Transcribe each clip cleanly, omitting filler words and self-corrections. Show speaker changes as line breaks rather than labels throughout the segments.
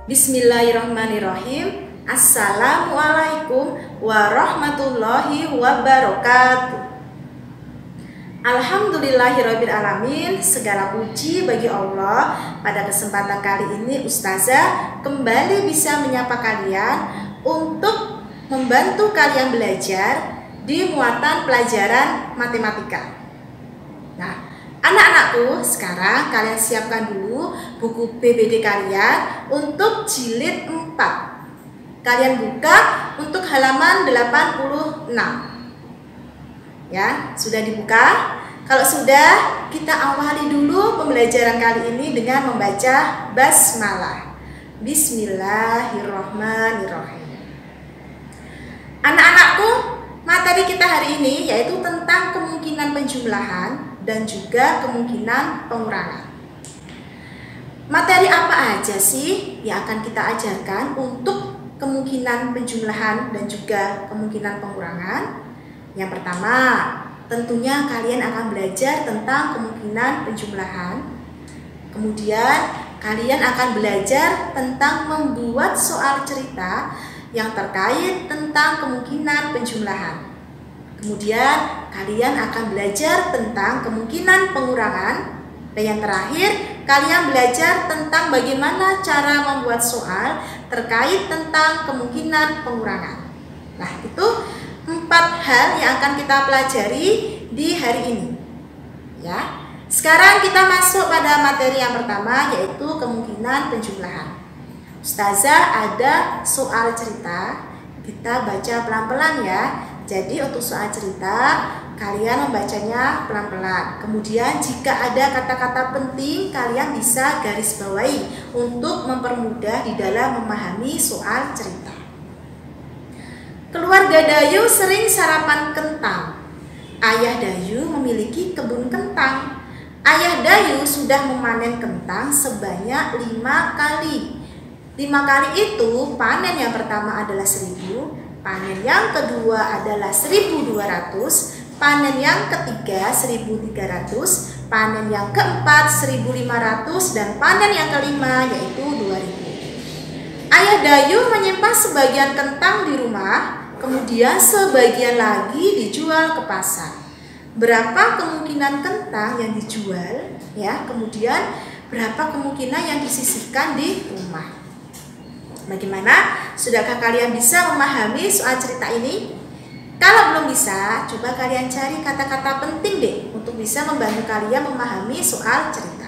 Bismillahirrahmanirrahim. Assalamualaikum warahmatullahi wabarakatuh. Alhamdulillahirrabbilalamin. Segala puji bagi Allah. Pada kesempatan kali ini Ustazah kembali bisa menyapa kalian untuk membantu kalian belajar di muatan pelajaran matematika. Nah, anak-anakku, sekarang kalian siapkan dulu buku PBD kalian untuk jilid 4. Kalian buka untuk halaman 86. Ya, sudah dibuka? Kalau sudah, kita awali dulu pembelajaran kali ini dengan membaca basmalah. Bismillahirrahmanirrahim. Anak-anakku, materi kita hari ini yaitu tentang kemungkinan penjumlahan dan juga kemungkinan pengurangan. Materi apa aja sih yang akan kita ajarkan untuk kemungkinan penjumlahan dan juga kemungkinan pengurangan? Yang pertama, tentunya kalian akan belajar tentang kemungkinan penjumlahan. Kemudian, kalian akan belajar tentang membuat soal cerita yang terkait tentang kemungkinan penjumlahan. Kemudian, kalian akan belajar tentang kemungkinan pengurangan. Dan yang terakhir, kalian belajar tentang bagaimana cara membuat soal terkait tentang kemungkinan pengurangan. Nah, itu 4 hal yang akan kita pelajari di hari ini. Ya. Sekarang kita masuk pada materi yang pertama, yaitu kemungkinan penjumlahan. Ustazah ada soal cerita, kita baca pelan-pelan ya. Jadi untuk soal cerita, kalian membacanya pelan-pelan. Kemudian jika ada kata-kata penting, kalian bisa garis bawahi untuk mempermudah di dalam memahami soal cerita. Keluarga Dayu sering sarapan kentang. Ayah Dayu memiliki kebun kentang. Ayah Dayu sudah memanen kentang sebanyak 5 kali. 5 kali itu panen yang pertama adalah 1000, panen yang kedua adalah 1200, panen yang ketiga 1300, panen yang keempat 1500, dan panen yang kelima yaitu 2000. Ayah Dayu menyimpan sebagian kentang di rumah, kemudian sebagian lagi dijual ke pasar. Berapa kemungkinan kentang yang dijual? Ya, kemudian berapa kemungkinan yang disisihkan di rumah? Bagaimana? Sudahkah kalian bisa memahami soal cerita ini? Kalau belum bisa, coba kalian cari kata-kata penting deh untuk bisa membantu kalian memahami soal cerita.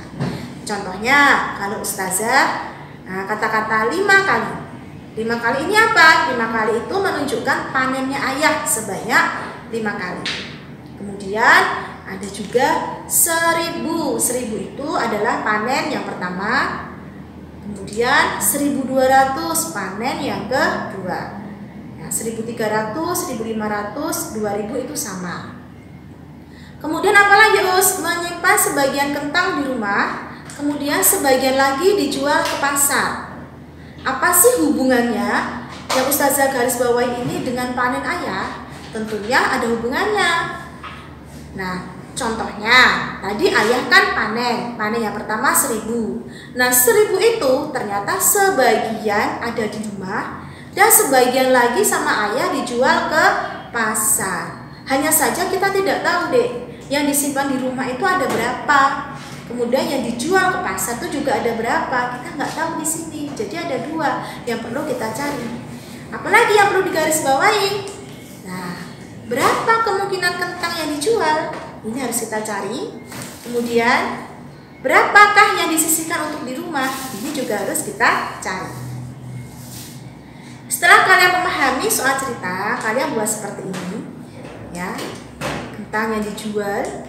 Contohnya, kalau Ustazah, kata-kata 5 kali. 5 kali ini apa? 5 kali itu menunjukkan panennya ayah sebanyak 5 kali. Kemudian ada juga 1000. 1000 itu adalah panen yang pertama. Kemudian 1200 panen yang kedua. Ya, 1300, 1500, 2000 itu sama. Kemudian apalagi Us? Menyimpan sebagian kentang di rumah, kemudian sebagian lagi dijual ke pasar. Apa sih hubungannya yang Ustazah garis bawahi ini dengan panen ayah? Tentunya ada hubungannya. Nah, contohnya, tadi ayah kan panen yang pertama 1000. Nah, 1000 itu ternyata sebagian ada di rumah dan sebagian lagi sama ayah dijual ke pasar. Hanya saja kita tidak tahu deh, yang disimpan di rumah itu ada berapa. Kemudian yang dijual ke pasar itu juga ada berapa. Kita nggak tahu di sini. Jadi ada 2 yang perlu kita cari. Apalagi yang perlu digarisbawahi? Nah, berapa kemungkinan kentang yang dijual? Ini harus kita cari. Kemudian berapakah yang disisihkan untuk di rumah? Ini juga harus kita cari. Setelah kalian memahami soal cerita, kalian buat seperti ini. Ya, kentang yang dijual,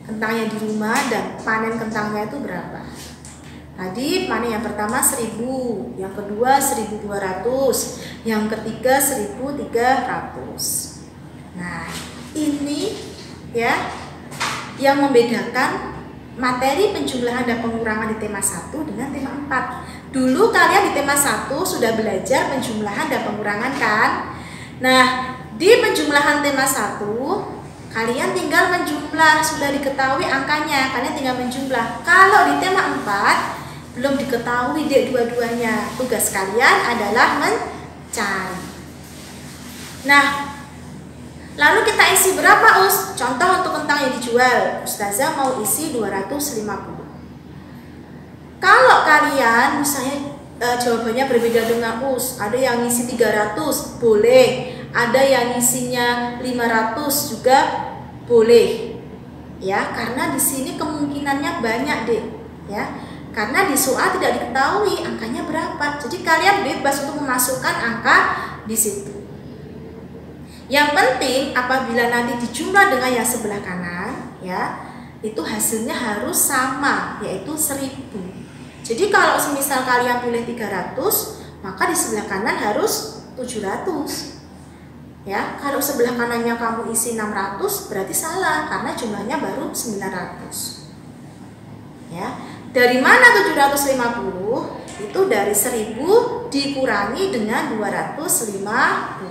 kentang yang di rumah, dan panen kentangnya itu berapa? Tadi panen yang pertama 1000, yang kedua 1200, yang ketiga 1300. Nah, ini ya yang membedakan materi penjumlahan dan pengurangan di tema 1 dengan tema 4. Dulu kalian di tema 1 sudah belajar penjumlahan dan pengurangan kan? Nah, di penjumlahan tema 1 kalian tinggal menjumlah, sudah diketahui angkanya, kalian tinggal menjumlah. Kalau di tema 4 Belum diketahui dek dua-duanya. Tugas kalian adalah mencari. Nah, lalu kita isi berapa Us? Contoh untuk kentang yang dijual, Ustazah mau isi 250. Kalau kalian misalnya jawabannya berbeda dengan Us, ada yang ngisi 300, boleh. Ada yang ngisinya 500 juga boleh. Ya, karena di sini kemungkinannya banyak, Dek. Ya. Karena di soal tidak diketahui angkanya berapa. Jadi kalian bebas untuk memasukkan angka di situ. Yang penting apabila nanti dijumlah dengan yang sebelah kanan, ya, itu hasilnya harus sama, yaitu 1000. Jadi kalau semisal kalian pilih 300, maka di sebelah kanan harus 700. Ya, kalau sebelah kanannya kamu isi 600, berarti salah karena jumlahnya baru 900. Ya, dari mana 750? Itu dari 1000 dikurangi dengan 250.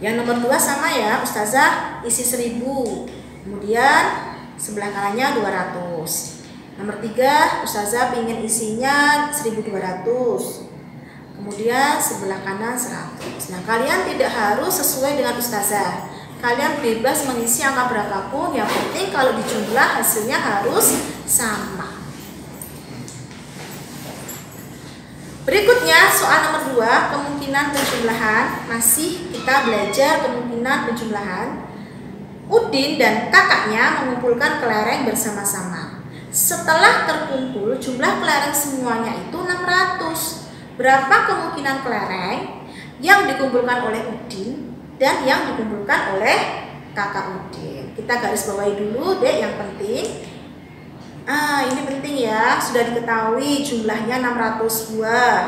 Yang nomor 2 sama ya, Ustazah isi 1000. Kemudian sebelah kanannya 200. Nomor 3, Ustazah ingin isinya 1200. Kemudian sebelah kanan 100. Nah, kalian tidak harus sesuai dengan Ustazah. Kalian bebas mengisi angka berapapun, yang penting kalau dijumlah hasilnya harus sama. Berikutnya soal nomor 2, kemungkinan penjumlahan. Masih kita belajar kemungkinan penjumlahan. Udin dan kakaknya mengumpulkan kelereng bersama-sama. Setelah terkumpul jumlah kelereng semuanya itu 600. Berapa kemungkinan kelereng yang dikumpulkan oleh Udin dan yang dikumpulkan oleh kakak Udin? Kita garis bawahi dulu dek yang penting. Ini penting ya, sudah diketahui jumlahnya 600 buah.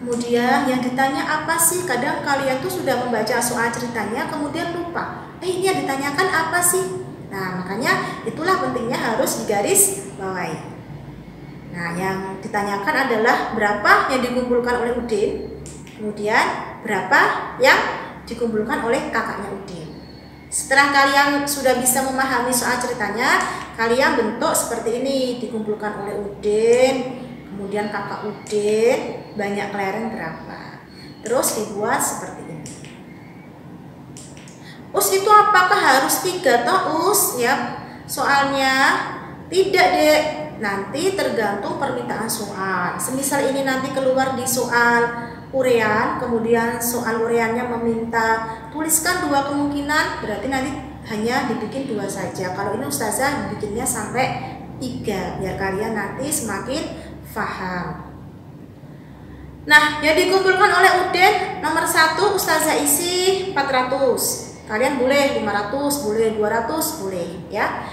Kemudian yang ditanya apa sih? Kadang kalian tuh sudah membaca soal ceritanya kemudian lupa. Ini yang ditanyakan apa sih? Nah, makanya itulah pentingnya harus digaris bawahi. Nah, yang ditanyakan adalah berapa yang dikumpulkan oleh Udin, kemudian berapa yang dikumpulkan oleh kakaknya Udin. Setelah kalian sudah bisa memahami soal ceritanya, kalian bentuk seperti ini, dikumpulkan oleh Udin, kemudian kakak Udin, banyak kelereng berapa. Terus dibuat seperti ini. Us itu apakah harus 3 toh Us? Ya, soalnya tidak dek. Nanti tergantung permintaan soal. Semisal ini nanti keluar di soal urean, kemudian soal ureannya meminta tuliskan 2 kemungkinan, berarti nanti hanya dibikin 2 saja. Kalau ini Ustazah bikinnya sampai 3 biar kalian nanti semakin paham. Nah, yang dikumpulkan oleh Udin nomor 1 Ustazah isi 400. Kalian boleh 500, boleh 200, boleh ya.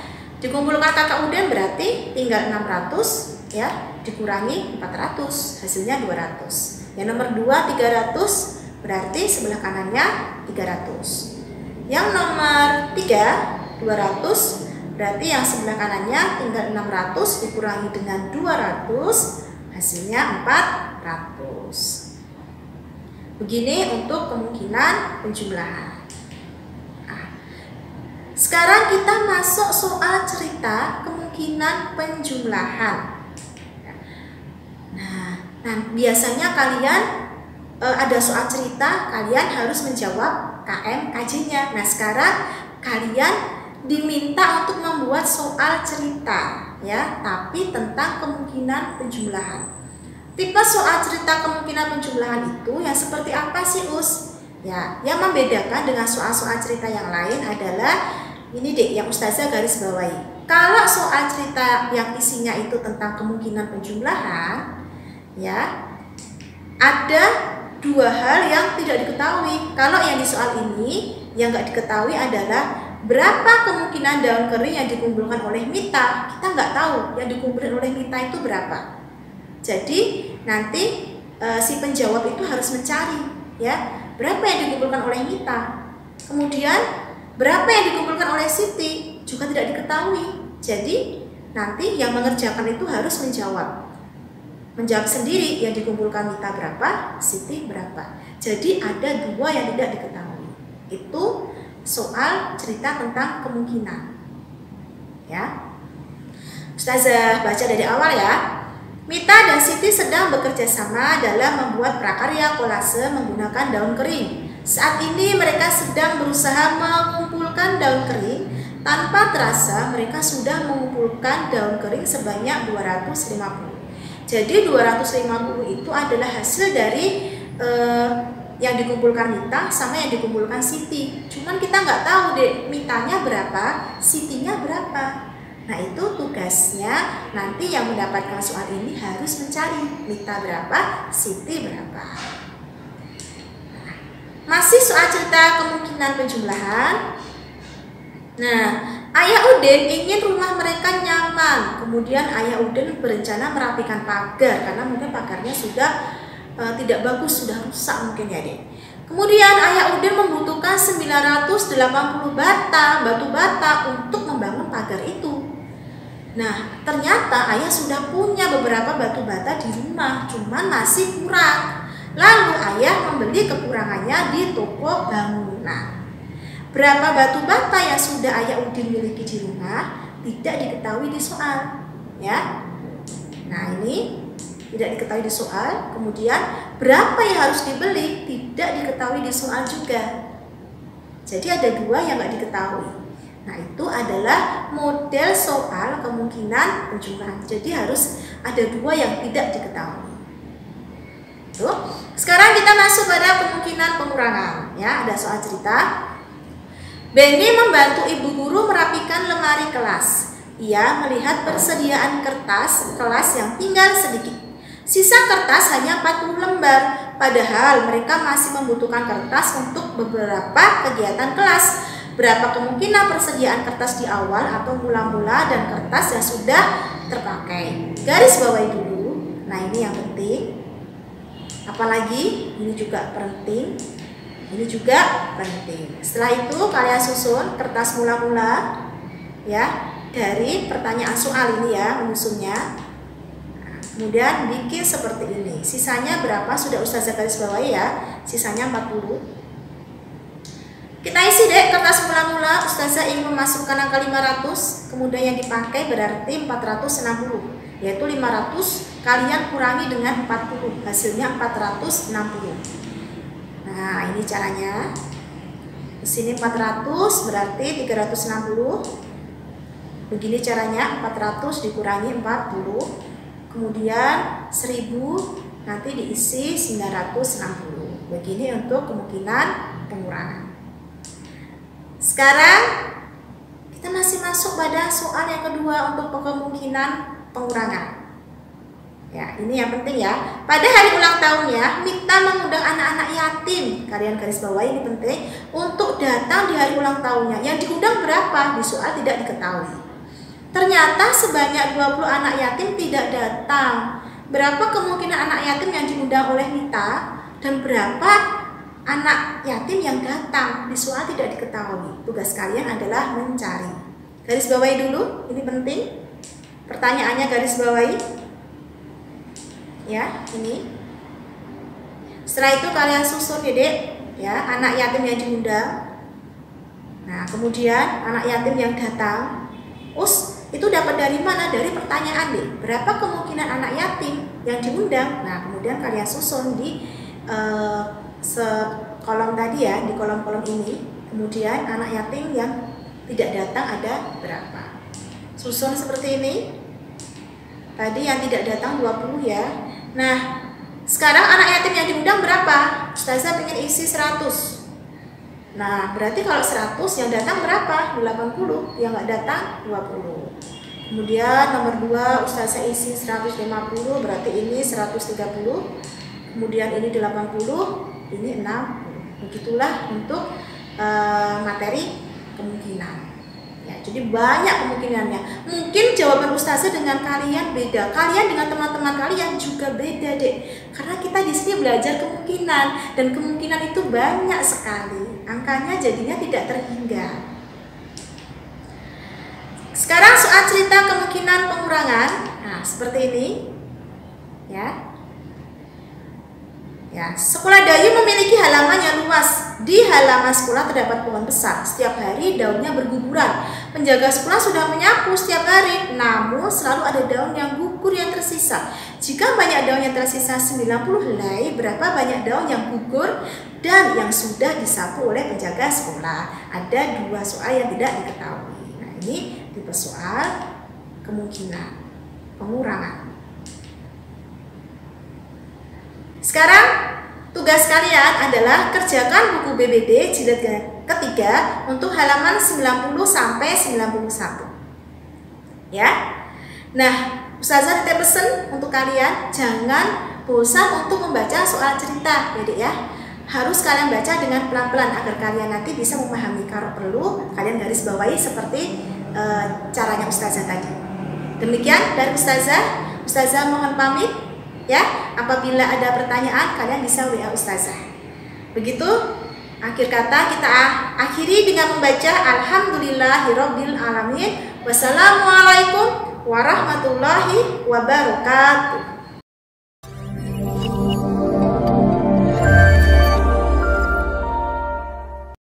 Dikumpulkan kakak Udin berarti tinggal 600 ya, dikurangi 400, hasilnya 200. Yang nomor 2 300 berarti sebelah kanannya 300. Yang nomor 3 200 berarti yang sebelah kanannya tinggal 600 dikurangi dengan 200, hasilnya 400. Begini untuk kemungkinan penjumlahan. Sekarang kita masuk soal cerita kemungkinan penjumlahan. Nah, biasanya kalian ada soal cerita, kalian harus menjawab KM-KJ-nya. Nah, sekarang kalian diminta untuk membuat soal cerita, ya, tapi tentang kemungkinan penjumlahan. Tipe soal cerita kemungkinan penjumlahan itu yang seperti apa sih, Us? Ya, yang membedakan dengan soal-soal cerita yang lain adalah ini deh yang Ustazah garis bawahi. Kalau soal cerita yang isinya itu tentang kemungkinan penjumlahan, ya, ada 2 hal yang tidak diketahui. Kalau yang di soal ini yang nggak diketahui adalah berapa kemungkinan daun kering yang dikumpulkan oleh Mita. Kita nggak tahu yang dikumpulkan oleh Mita itu berapa. Jadi nanti si penjawab itu harus mencari, ya, berapa yang dikumpulkan oleh Mita. Kemudian berapa yang dikumpulkan oleh Siti juga tidak diketahui. Jadi nanti yang mengerjakan itu harus menjawab sendiri, yang dikumpulkan Mita berapa, Siti berapa. Jadi ada 2 yang tidak diketahui. Itu soal cerita tentang kemungkinan, ya. Ustazah baca dari awal ya. Mita dan Siti sedang bekerja sama dalam membuat prakarya kolase menggunakan daun kering. Saat ini mereka sedang berusaha mengumpulkan daun kering. Tanpa terasa mereka sudah mengumpulkan daun kering sebanyak 250. Jadi 250 itu adalah hasil dari yang dikumpulkan Mita sama yang dikumpulkan Siti. Cuman kita nggak tahu deh Mitanya berapa, Sitinya berapa. Nah itu tugasnya nanti yang mendapatkan soal ini harus mencari Mita berapa, Siti berapa. Masih soal cerita kemungkinan penjumlahan. Nah, Ayah Udin ingin rumah mereka nyaman. Kemudian Ayah Udin berencana merapikan pagar karena mungkin pagarnya sudah tidak bagus, sudah rusak mungkin ya dek. Kemudian Ayah Udin membutuhkan 980 batu bata untuk membangun pagar itu. Nah, ternyata Ayah sudah punya beberapa batu bata di rumah, cuman masih kurang. Lalu Ayah membeli kekurangannya di toko bangunan. Berapa batu bata yang sudah Ayah Udin miliki di rumah tidak diketahui di soal, ya. Nah, ini tidak diketahui di soal. Kemudian berapa yang harus dibeli tidak diketahui di soal juga. Jadi ada dua yang nggak diketahui. Nah, itu adalah model soal kemungkinan penjumlahan. Jadi harus ada dua yang tidak diketahui. Tuh. Sekarang kita masuk pada kemungkinan pengurangan. Ya, ada soal cerita. Benny membantu ibu guru merapikan lemari kelas. Ia melihat persediaan kertas kelas yang tinggal sedikit. Sisa kertas hanya 40 lembar. Padahal mereka masih membutuhkan kertas untuk beberapa kegiatan kelas. Berapa kemungkinan persediaan kertas di awal atau mula-mula dan kertas yang sudah terpakai? Garis bawahi dulu. Nah, ini yang penting. Apalagi ini juga penting. Ini juga penting. Setelah itu kalian susun kertas mula-mula ya dari pertanyaan soal ini ya, menyusunnya. Nah, kemudian bikin seperti ini. Sisanya berapa sudah Ustazah garis bawahi ya. Sisanya 40. Kita isi deh kertas mula-mula. Ustazah ingin memasukkan angka 500, kemudian yang dipakai berarti 460, yaitu 500 kalian kurangi dengan 40, hasilnya 460. Nah, ini caranya. Di sini 400 berarti 360. Begini caranya, 400 dikurangi 40, kemudian 1000 nanti diisi 960. Begini untuk kemungkinan pengurangan. Sekarang kita masih masuk pada soal yang kedua untuk kemungkinan pengurangan. Ya, ini yang penting ya. Pada hari ulang tahunnya, Mita mengundang anak-anak yatim. Kalian garis bawahi ini penting untuk datang di hari ulang tahunnya. Yang diundang berapa? Di soal tidak diketahui. Ternyata sebanyak 20 anak yatim tidak datang. Berapa kemungkinan anak yatim yang diundang oleh Mita dan berapa anak yatim yang datang? Di soal tidak diketahui. Tugas kalian adalah mencari. Garis bawahi dulu, ini penting. Pertanyaannya garis bawahi. Ya, ini. Setelah itu kalian susun ya, Dek, ya, anak yatim yang diundang. Nah, kemudian anak yatim yang datang. Itu dapat dari mana? Dari pertanyaan, Dek. Berapa kemungkinan anak yatim yang diundang? Nah, kemudian kalian susun di kolom tadi ya, di kolom-kolom ini. Kemudian anak yatim yang tidak datang ada berapa? Susun seperti ini. Tadi yang tidak datang 20 ya. Nah, sekarang anak yatim yang diundang berapa? Ustazah pengen isi 100. Nah, berarti kalau 100 yang datang berapa? 80. Yang nggak datang 20. Kemudian nomor 2 Ustazah isi 150, berarti ini 130. Kemudian ini 80, ini 60. Begitulah untuk materi kemungkinan. Ya, jadi banyak kemungkinannya. Mungkin jawaban Ustazah dengan kalian beda, kalian dengan teman-teman kalian juga beda, Dek. Karena kita di sini belajar kemungkinan dan kemungkinan itu banyak sekali. Angkanya jadinya tidak terhingga. Sekarang soal cerita kemungkinan pengurangan. Nah, seperti ini. Ya. Ya, sekolah Dayu memiliki halaman yang luas Di halaman sekolah terdapat pohon besar. Setiap hari daunnya berguguran. Penjaga sekolah sudah menyapu setiap hari, namun selalu ada daun yang gugur yang tersisa. Jika banyak daun yang tersisa 90 helai, berapa banyak daun yang gugur dan yang sudah disapu oleh penjaga sekolah? Ada 2 soal yang tidak diketahui. Nah, ini tipe soal kemungkinan pengurangan. Sekarang tugas kalian adalah kerjakan buku BBD jilid ketiga untuk halaman 90 sampai 91. Ya. Nah, Ustazah titip pesan untuk kalian, jangan bosan untuk membaca soal cerita, ya Dek ya. Harus kalian baca dengan pelan-pelan agar kalian nanti bisa memahami. Kalau perlu, kalian garis bawahi seperti caranya Ustazah tadi. Demikian dari Ustazah. Ustazah mohon pamit. Ya, apabila ada pertanyaan kalian bisa WA Ustazah. Begitu, akhir kata kita akhiri dengan membaca Alhamdulillahirabbil alamin. Wassalamualaikum warahmatullahi wabarakatuh.